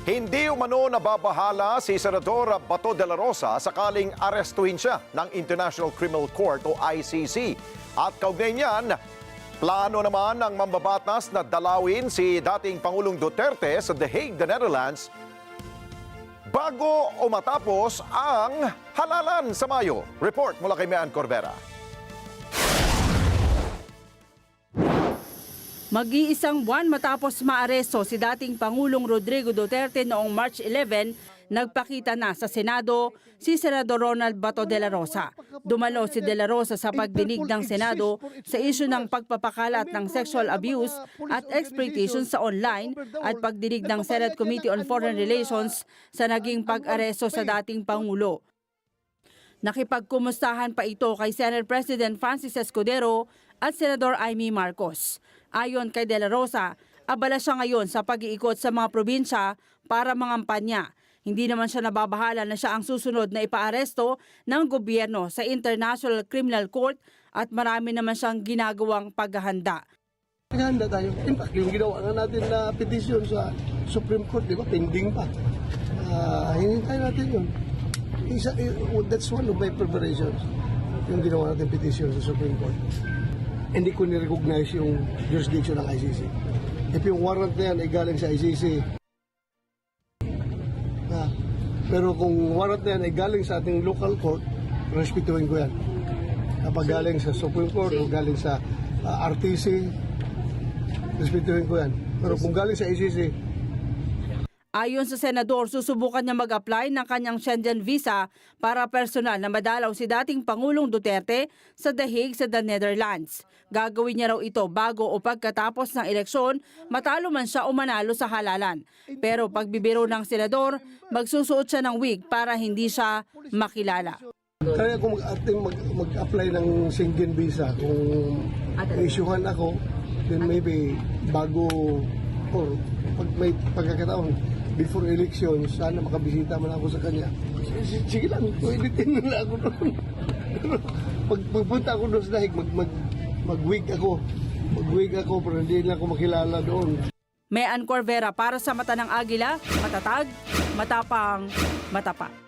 Hindi umano nababahala si Senador Bato de la Rosa sakaling arestuhin siya ng International Criminal Court o ICC. At kaugnay niyan, plano naman ng mambabatas na dalawin si dating Pangulong Duterte sa The Hague, the Netherlands, bago o matapos ang halalan sa Mayo. Report mula kay Mean Corbera. Mag-iisang buwan matapos maaresto si dating Pangulong Rodrigo Duterte noong March 11, nagpakita na sa Senado si Senador Ronald Bato de la Rosa. Dumalo si de la Rosa sa pagdinig ng Senado sa isyu ng pagpapakalat ng sexual abuse at exploitation sa online at pagdinig ng Senate Committee on Foreign Relations sa naging pag-aresto sa dating Pangulo. Nakipagkumustahan pa ito kay Senate President Francis Escudero at Senador Amy Marcos. Ayon kay de la Rosa, abala siya ngayon sa pag-iikot sa mga probinsya para mangampanya. Hindi naman siya nababahala na siya ang susunod na ipaaresto ng gobyerno sa International Criminal Court at marami naman siyang ginagawang paghahanda. Naghahanda tayo. In fact, yung ginawa na natin na petition sa Supreme Court, di ba, pending pa. Hinintay natin yun. That's one of my preparations, yung ginawa natin petition sa Supreme Court. Hindi ko ni-recognize yung jurisdiction ng ICC. If yung warrant na yan ay galing sa ICC, pero kung warrant na yan ay galing sa ating local court, respetuhin ko yan. Kapag galing sa Supreme Court o galing sa RTC, respetuhin ko yan. Pero kung galing sa ICC, ayon sa Senador, susubukan niya mag-apply ng kanyang Schengen visa para personal na madalaw si dating Pangulong Duterte sa The Hague sa the Netherlands. Gagawin niya raw ito bago o pagkatapos ng eleksyon, matalo man siya o manalo sa halalan. Pero pagbibiro ng Senador, magsusuot siya ng wig para hindi siya makilala. Kaya kung mag-apply ng Schengen visa, kung isyuhan ako, then maybe bago or pag may pagkakataon, before election, sana makabisita man ako sa kanya. Sige lang, pwede na ako doon. Pag pupunta ako doon sa dahig, mag-wig ako. Mag-wig ako, pero hindi na ako makilala doon. Mean Corbera para sa Mata ng Agila, matatag, matapang, matapat.